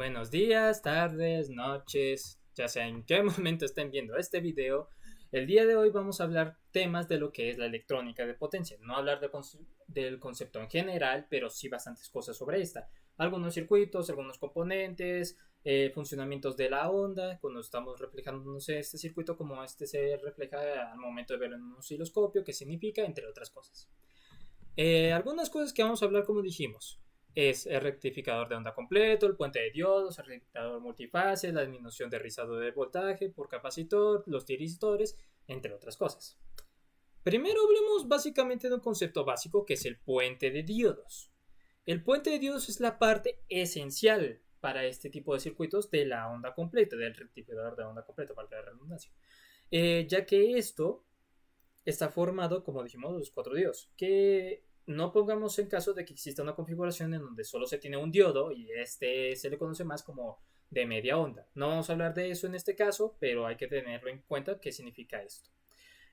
Buenos días, tardes, noches, ya sea en qué momento estén viendo este video. El día de hoy vamos a hablar temas de lo que es la electrónica de potencia. No hablar del concepto en general, pero sí bastantes cosas sobre esta. Algunos circuitos, algunos componentes, funcionamientos de la onda, cuando estamos reflejando, no sé, este circuito, como este se refleja al momento de verlo en un osciloscopio, qué significa, entre otras cosas. Algunas cosas que vamos a hablar, como dijimos, es el rectificador de onda completo, el puente de diodos, el rectificador multifase, la disminución de rizado de voltaje por capacitor, los tiristores, entre otras cosas. Primero hablemos básicamente de un concepto básico que es el puente de diodos. El puente de diodos es la parte esencial para este tipo de circuitos de la onda completa, del rectificador de onda completa, para la redundancia. Ya que esto está formado, como dijimos, de los cuatro diodos. Que no pongamos en caso de que exista una configuración en donde solo se tiene un diodo y este se le conoce más como de media onda. No vamos a hablar de eso en este caso, pero hay que tenerlo en cuenta qué significa esto.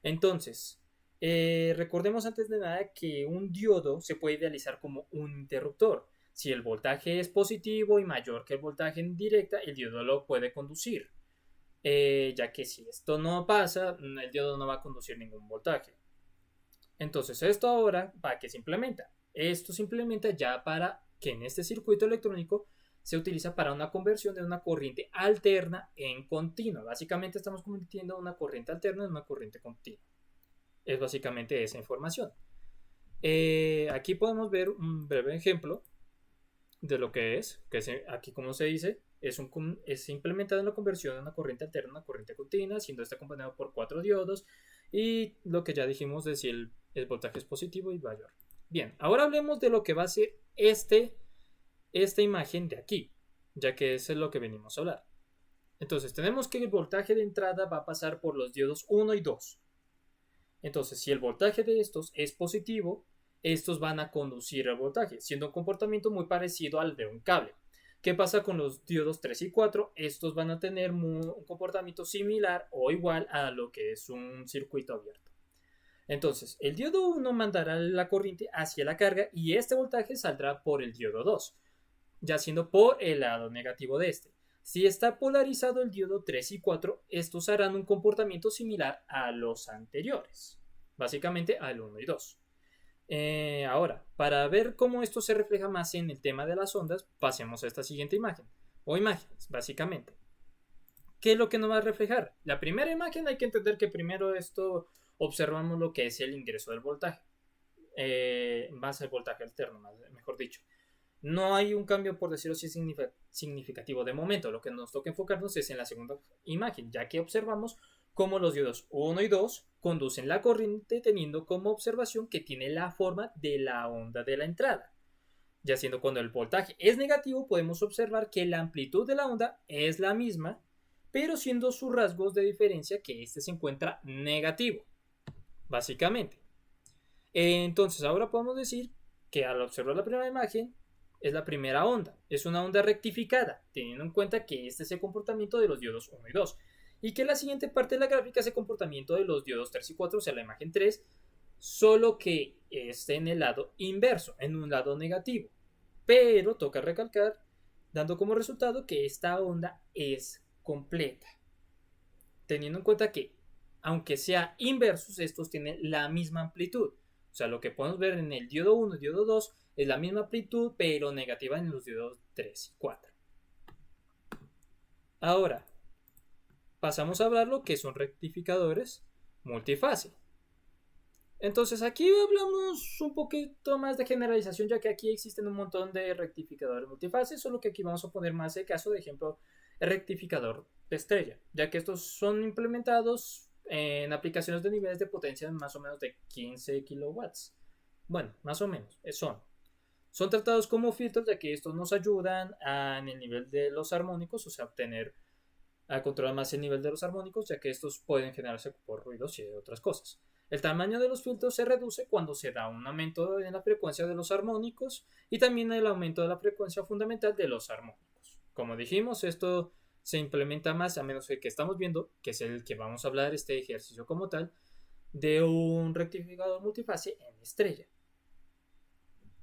Entonces, recordemos antes de nada que un diodo se puede idealizar como un interruptor. Si el voltaje es positivo y mayor que el voltaje en directa, el diodo lo puede conducir. Ya que si esto no pasa, el diodo no va a conducir ningún voltaje. Entonces, esto ahora, ¿para qué se implementa? Esto se implementa ya para que en este circuito electrónico se utiliza para una conversión de una corriente alterna en continua. Básicamente estamos convirtiendo una corriente alterna en una corriente continua. Es básicamente esa información. Aquí podemos ver un breve ejemplo de lo que es aquí como se dice, es implementado en la conversión de una corriente alterna a una corriente continua, siendo esta acompañado por cuatro diodos y lo que ya dijimos de si el voltaje es positivo y mayor. Bien, ahora hablemos de lo que va a ser esta imagen de aquí, ya que eso es lo que venimos a hablar. Entonces tenemos que el voltaje de entrada va a pasar por los diodos 1 y 2. Entonces, si el voltaje de estos es positivo, estos van a conducir el voltaje, siendo un comportamiento muy parecido al de un cable. ¿Qué pasa con los diodos 3 y 4? Estos van a tener un comportamiento similar o igual a lo que es un circuito abierto. Entonces, el diodo 1 mandará la corriente hacia la carga y este voltaje saldrá por el diodo 2, ya siendo por el lado negativo de este. Si está polarizado el diodo 3 y 4, estos harán un comportamiento similar a los anteriores, básicamente al 1 y 2. Ahora, para ver cómo esto se refleja más en el tema de las ondas, pasemos a esta siguiente imagen, o imágenes, básicamente. ¿Qué es lo que nos va a reflejar? La primera imagen hay que entender que primero esto observamos lo que es el ingreso del voltaje, más el voltaje alterno, mejor dicho. No hay un cambio, por decirlo así, significativo de momento. Lo que nos toca enfocarnos es en la segunda imagen, ya que observamos cómo los diodos 1 y 2 conducen la corriente teniendo como observación que tiene la forma de la onda de la entrada. Ya siendo cuando el voltaje es negativo, podemos observar que la amplitud de la onda es la misma, pero siendo sus rasgos de diferencia que este se encuentra negativo, básicamente. Entonces, ahora podemos decir que al observar la primera imagen, es la primera onda. Es una onda rectificada, teniendo en cuenta que este es el comportamiento de los diodos 1 y 2. Y que la siguiente parte de la gráfica es el comportamiento de los diodos 3 y 4, o sea, la imagen 3, solo que esté en el lado inverso, en un lado negativo. Pero toca recalcar, dando como resultado que esta onda es completa. Teniendo en cuenta que, aunque sea inversos, estos tienen la misma amplitud. O sea, lo que podemos ver en el diodo 1 y diodo 2 es la misma amplitud, pero negativa en los diodos 3 y 4. Ahora, pasamos a hablar lo que son rectificadores multifase. Entonces aquí hablamos un poquito más de generalización, ya que aquí existen un montón de rectificadores multifase, solo que aquí vamos a poner más el caso de ejemplo el rectificador de estrella, ya que estos son implementados en aplicaciones de niveles de potencia más o menos de 15 kilowatts. Bueno, más o menos, son tratados como filtros, ya que estos nos ayudan en el nivel de los armónicos, o sea, a controlar más el nivel de los armónicos, ya que estos pueden generarse por ruidos y otras cosas. El tamaño de los filtros se reduce cuando se da un aumento en la frecuencia de los armónicos y también el aumento de la frecuencia fundamental de los armónicos. Como dijimos, esto se implementa más a menos que estamos viendo, que es el que vamos a hablar este ejercicio como tal, de un rectificador multifase en estrella.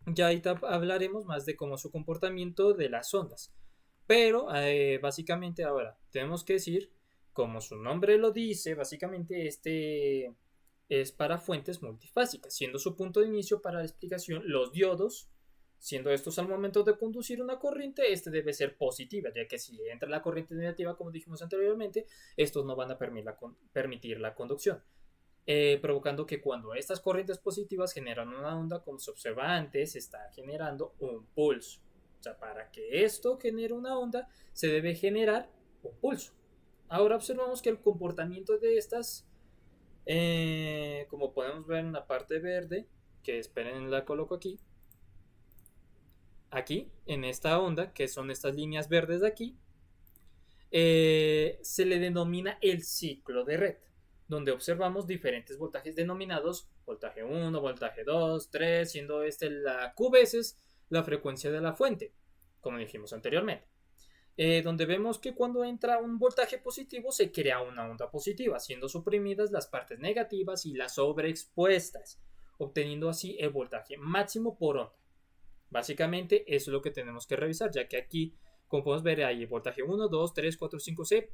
Ya ahí hablaremos más de cómo su comportamiento de las ondas. Pero básicamente ahora tenemos que decir, como su nombre lo dice, básicamente este es para fuentes multifásicas, siendo su punto de inicio para la explicación los diodos, siendo estos al momento de conducir una corriente, este debe ser positiva, ya que si entra la corriente negativa, como dijimos anteriormente, estos no van a permitir la conducción. Provocando que cuando estas corrientes positivas generan una onda, como se observa antes, se está generando un pulso. O sea, para que esto genere una onda, se debe generar un pulso. Ahora observamos que el comportamiento de estas, como podemos ver en la parte verde, que esperen la coloco aquí, en esta onda, que son estas líneas verdes de aquí, se le denomina el ciclo de red, donde observamos diferentes voltajes denominados voltaje 1, voltaje 2, 3, siendo este la Q veces la frecuencia de la fuente, como dijimos anteriormente. Donde vemos que cuando entra un voltaje positivo se crea una onda positiva, siendo suprimidas las partes negativas y las sobreexpuestas, obteniendo así el voltaje máximo por onda. Básicamente eso es lo que tenemos que revisar, ya que aquí, como podemos ver, hay voltaje 1, 2, 3, 4, 5, 6,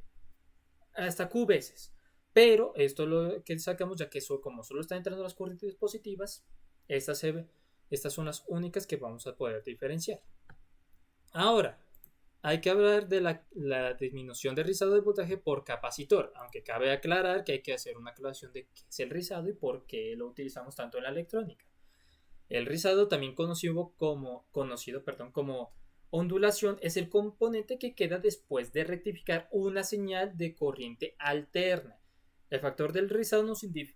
hasta Q veces. Pero esto es lo que sacamos, ya que eso, como solo están entrando las corrientes positivas, estas son las únicas que vamos a poder diferenciar. Ahora, hay que hablar de la disminución de rizado de voltaje por capacitor, aunque cabe aclarar que hay que hacer una aclaración de qué es el rizado y por qué lo utilizamos tanto en la electrónica. El rizado, también conocido como ondulación, es el componente que queda después de rectificar una señal de corriente alterna. El factor del rizado nos indica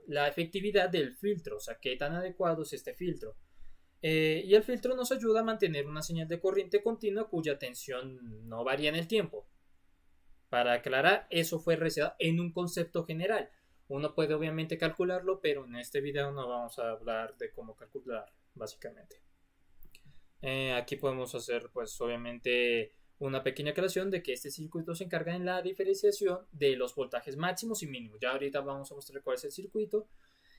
la efectividad del filtro, o sea, qué tan adecuado es este filtro. Y el filtro nos ayuda a mantener una señal de corriente continua cuya tensión no varía en el tiempo. Para aclarar, eso fue realizado en un concepto general. Uno puede obviamente calcularlo, pero en este video no vamos a hablar de cómo calcular, básicamente. Aquí podemos hacer, pues obviamente, una pequeña aclaración de que este circuito se encarga en la diferenciación de los voltajes máximos y mínimos. Ya ahorita vamos a mostrar cuál es el circuito.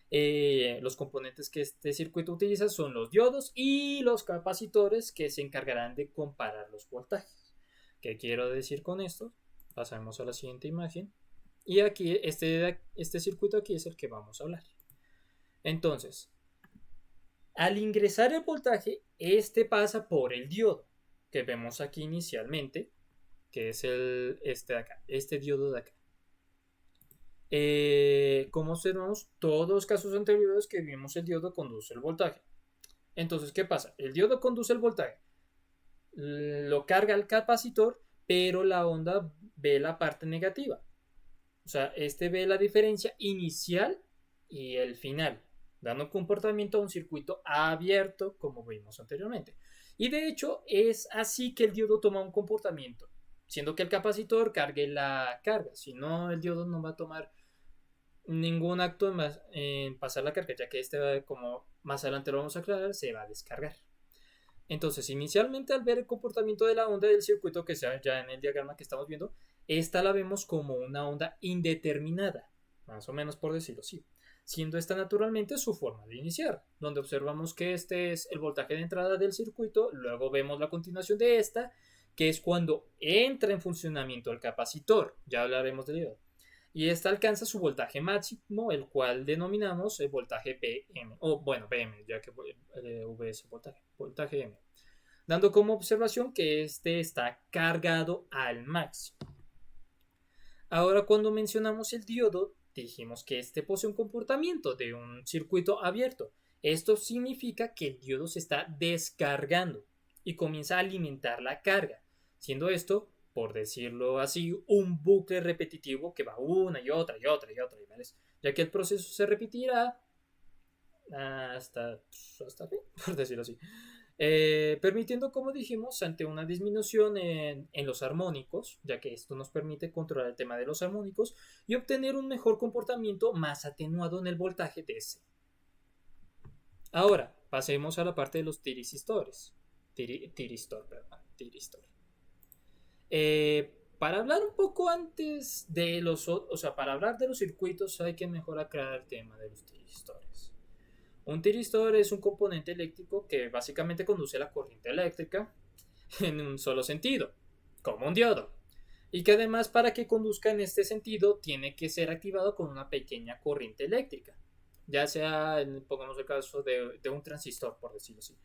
Los componentes que este circuito utiliza son los diodos y los capacitores, que se encargarán de comparar los voltajes. ¿Qué quiero decir con esto? Pasamos a la siguiente imagen. Y aquí, este circuito aquí es el que vamos a hablar. Entonces, al ingresar el voltaje, este pasa por el diodo, que vemos aquí inicialmente, que es este de acá, este diodo de acá. Como observamos, todos los casos anteriores que vimos, el diodo conduce el voltaje. Entonces, ¿qué pasa? El diodo conduce el voltaje, lo carga el capacitor, pero la onda ve la parte negativa. O sea, este ve la diferencia inicial y el final, dando comportamiento a un circuito abierto, como vimos anteriormente. Y de hecho, es así que el diodo toma un comportamiento, siendo que el capacitor cargue la carga. Si no, el diodo no va a tomar ningún acto en pasar la carga, ya que este, como más adelante lo vamos a aclarar, se va a descargar. Entonces, inicialmente, al ver el comportamiento de la onda del circuito, que sea ya en el diagrama que estamos viendo, esta la vemos como una onda indeterminada, más o menos por decirlo así, siendo esta naturalmente su forma de iniciar, donde observamos que este es el voltaje de entrada del circuito, luego vemos la continuación de esta, que es cuando entra en funcionamiento el capacitor, ya hablaremos de ello, y esta alcanza su voltaje máximo, el cual denominamos el voltaje PM, o bueno, PM, ya que V es el voltaje M, dando como observación que este está cargado al máximo. Ahora, cuando mencionamos el diodo, dijimos que este posee un comportamiento de un circuito abierto. Esto significa que el diodo se está descargando y comienza a alimentar la carga, siendo esto, por decirlo así, un bucle repetitivo que va una y otra y otra y otra vez, ya que el proceso se repetirá hasta fin, por decirlo así. Permitiendo, como dijimos, ante una disminución en los armónicos, ya que esto nos permite controlar el tema de los armónicos y obtener un mejor comportamiento más atenuado en el voltaje DC. Ahora, pasemos a la parte de los tiristor. Para hablar un poco antes de para hablar de los circuitos hay que mejor aclarar el tema de los tiristores. Un tiristor es un componente eléctrico que básicamente conduce la corriente eléctrica. en un solo sentido, como un diodo. Y que además para que conduzca en este sentido tiene que ser activado con una pequeña corriente eléctrica, ya sea, pongamos el caso de un transistor, por decirlo así.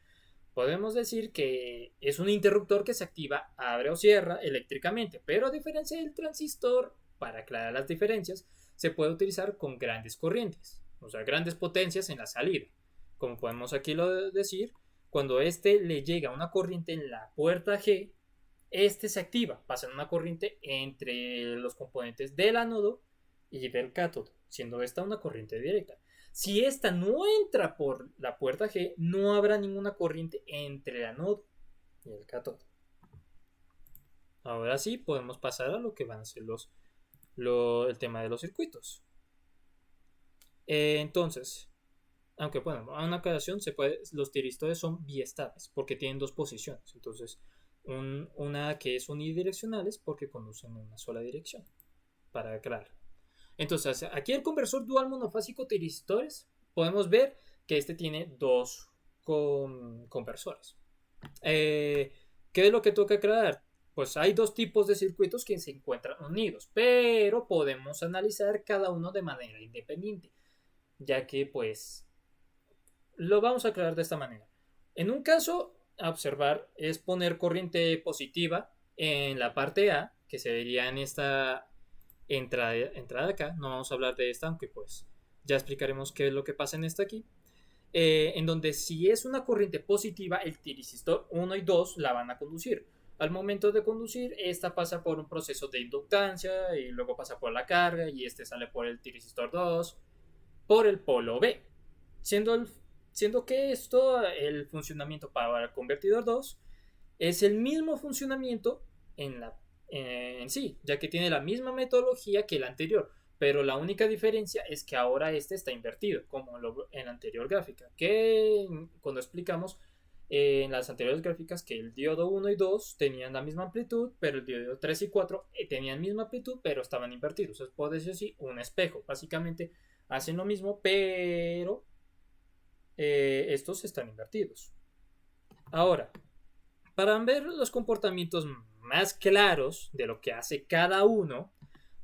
Podemos decir que es un interruptor que se activa, abre o cierra eléctricamente, pero a diferencia del transistor, para aclarar las diferencias, se puede utilizar con grandes corrientes, o sea, grandes potencias en la salida. Como podemos aquí decir, cuando este le llega una corriente en la puerta G, este se activa, pasando una corriente entre los componentes del ánodo y del cátodo, siendo esta una corriente directa. Si esta no entra por la puerta G, no habrá ninguna corriente entre el ánodo y el cátodo. Ahora sí podemos pasar a lo que van a ser el tema de los circuitos. Entonces, aunque bueno, a una aclaración los tiristores son biestables porque tienen dos posiciones. Entonces, una que es unidireccionales porque conducen en una sola dirección. Para aclarar. Entonces, aquí el conversor dual monofásico tiristores, podemos ver que este tiene dos conversores. ¿Qué es lo que toca aclarar? Pues hay dos tipos de circuitos que se encuentran unidos, pero podemos analizar cada uno de manera independiente, ya que pues lo vamos a aclarar de esta manera. En un caso, a observar es poner corriente positiva en la parte A, que se vería en esta entrada acá. No vamos a hablar de esta, aunque pues ya explicaremos qué es lo que pasa en esta aquí. En donde si es una corriente positiva, el tiristor 1 y 2 la van a conducir. Al momento de conducir, esta pasa por un proceso de inductancia y luego pasa por la carga y este sale por el tiristor 2 por el polo B. Siendo que esto, el funcionamiento para el convertidor 2 es el mismo funcionamiento en sí, ya que tiene la misma metodología que el anterior, pero la única diferencia es que ahora este está invertido, como en la anterior gráfica, que cuando explicamos en las anteriores gráficas que el diodo 1 y 2 tenían la misma amplitud, pero el diodo 3 y 4 tenían misma amplitud, pero estaban invertidos. Es por decir así, un espejo. Básicamente hacen lo mismo, pero estos están invertidos. Ahora, para ver los comportamientos más claros de lo que hace cada uno,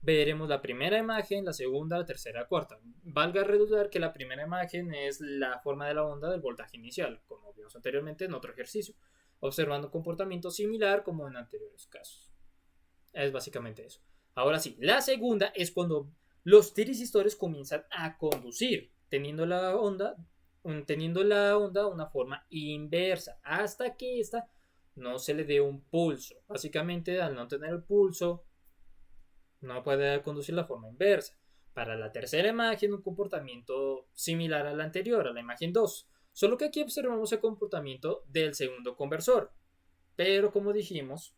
veremos la primera imagen, la segunda, la tercera, la cuarta. Valga redundar que la primera imagen es la forma de la onda del voltaje inicial, como vimos anteriormente en otro ejercicio, observando comportamiento similar como en anteriores casos. Es básicamente eso. Ahora sí, la segunda es cuando los tirisistores comienzan a conducir, teniendo la onda una forma inversa, hasta que esta no se le dé un pulso. Básicamente, al no tener el pulso, no puede conducir la forma inversa. Para la tercera imagen, un comportamiento similar a la anterior, a la imagen 2. Solo que aquí observamos el comportamiento del segundo conversor. Pero como dijimos,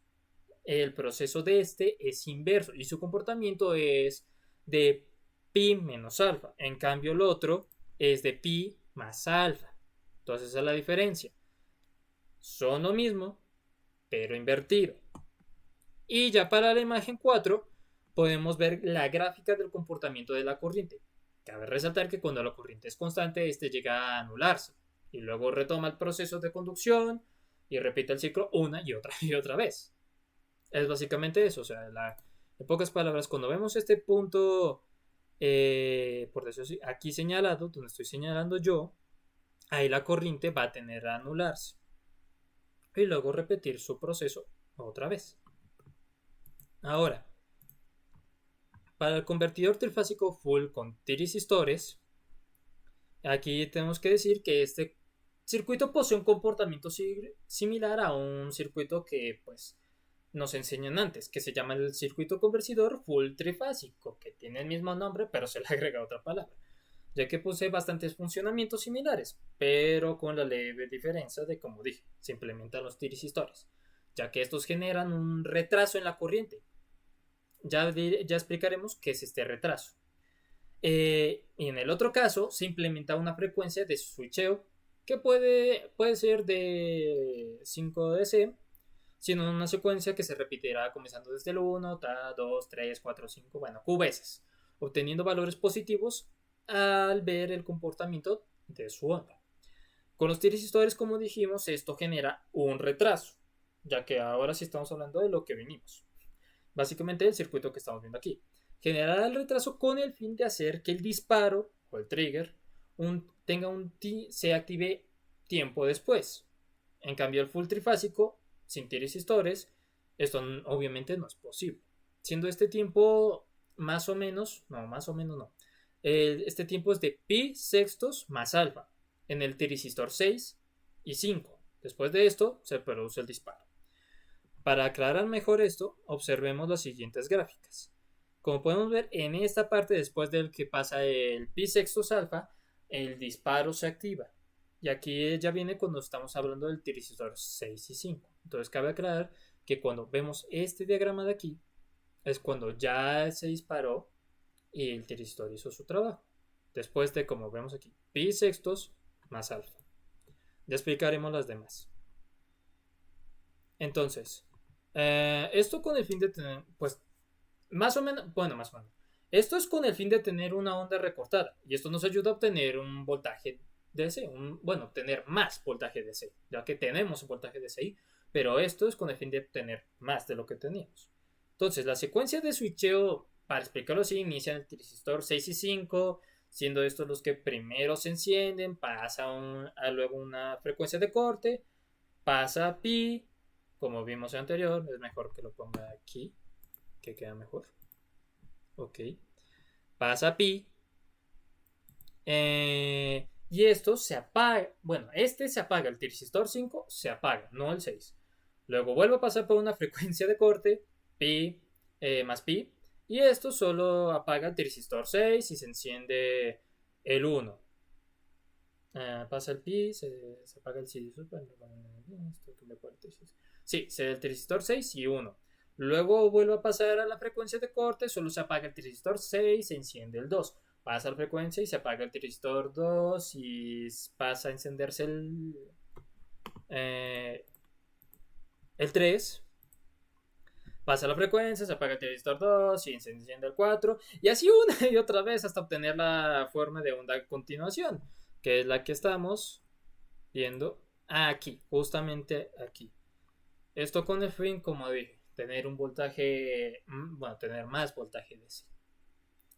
el proceso de este es inverso y su comportamiento es de pi menos alfa. En cambio, el otro es de pi más alfa. Entonces esa es la diferencia. Son lo mismo, pero invertido. Y ya para la imagen 4 podemos ver la gráfica del comportamiento de la corriente. Cabe resaltar que cuando la corriente es constante, este llega a anularse y luego retoma el proceso de conducción y repite el ciclo una y otra vez. Es básicamente eso. O sea, en pocas palabras, cuando vemos este punto, por decirlo así, aquí señalado, donde estoy señalando yo, ahí la corriente va a tener a anularse y luego repetir su proceso otra vez. Ahora, para el convertidor trifásico full con tirisistores, aquí tenemos que decir que este circuito posee un comportamiento similar a un circuito que pues nos enseñan antes, que se llama el circuito convertidor full trifásico, que tiene el mismo nombre pero se le agrega otra palabra, ya que posee bastantes funcionamientos similares, pero con la leve diferencia de, como dije, se implementan los tirisistores, ya que estos generan un retraso en la corriente. Ya explicaremos qué es este retraso. Y en el otro caso se implementa una frecuencia de switcheo que puede ser de 5 dC, sino una secuencia que se repetirá comenzando desde el 1, 2, 3, 4, 5, bueno, Q veces, obteniendo valores positivos al ver el comportamiento de su onda. Con los tirisistores, como dijimos, esto genera un retraso. ya que ahora sí estamos hablando de lo que venimos. Básicamente el circuito que estamos viendo aquí. Generará el retraso con el fin de hacer que el disparo o el trigger se active tiempo después. En cambio, el full trifásico, sin tirisistores, esto obviamente no es posible. Siendo este tiempo más o menos, no, más o menos no. Este tiempo es de pi sextos más alfa en el tirisistor 6 y 5. Después de esto se produce el disparo. Para aclarar mejor esto, observemos las siguientes gráficas. Como podemos ver, en esta parte, después del que pasa el pi sextos alfa, el disparo se activa. Y aquí ya viene cuando estamos hablando del tiristor 6 y 5. Entonces cabe aclarar que cuando vemos este diagrama de aquí, es cuando ya se disparó y el tiristor hizo su trabajo. Después de, como vemos aquí, pi sextos más alfa. Ya explicaremos las demás. Entonces, esto con el fin de tener, pues, más o menos, bueno, más o menos. Esto es con el fin de tener una onda recortada. Y esto nos ayuda a obtener un voltaje DC. Bueno, obtener más voltaje DC. Ya que tenemos un voltaje DC ahí. Pero esto es con el fin de obtener más de lo que teníamos. Entonces, la secuencia de switcheo, para explicarlo así, inicia en el transistor 6 y 5. Siendo estos los que primero se encienden. Pasa a luego una frecuencia de corte. Pasa a pi. Como vimos anterior. Es mejor que lo ponga aquí, que queda mejor. Ok. Pasa a pi. Y esto se apaga. Bueno, este se apaga. El transistor 5 se apaga, no el 6. Luego vuelve a pasar por una frecuencia de corte. Pi más pi. Y esto solo apaga el transistor 6 y se enciende el 1. Pasa el pi, se apaga el sí. Sí, el transistor 6 y 1. Luego vuelve a pasar a la frecuencia de corte, solo se apaga el transistor 6, se enciende el 2. Pasa a la frecuencia y se apaga el transistor 2 y pasa a encenderse el 3. Pasa a la frecuencia, se apaga el transistor 2 y se enciende el 4. Y así una y otra vez hasta obtener la forma de onda a continuación, que es la que estamos viendo aquí, justamente aquí. Esto con el fin, como dije, tener un voltaje, bueno, tener más voltaje DC.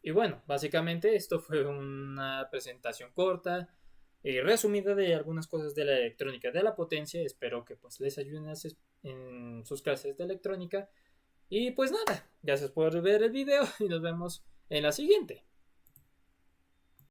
Y bueno, básicamente esto fue una presentación corta y resumida de algunas cosas de la electrónica de la potencia. Espero que pues les ayuden en sus clases de electrónica. Y pues nada, gracias por ver el video y nos vemos en la siguiente.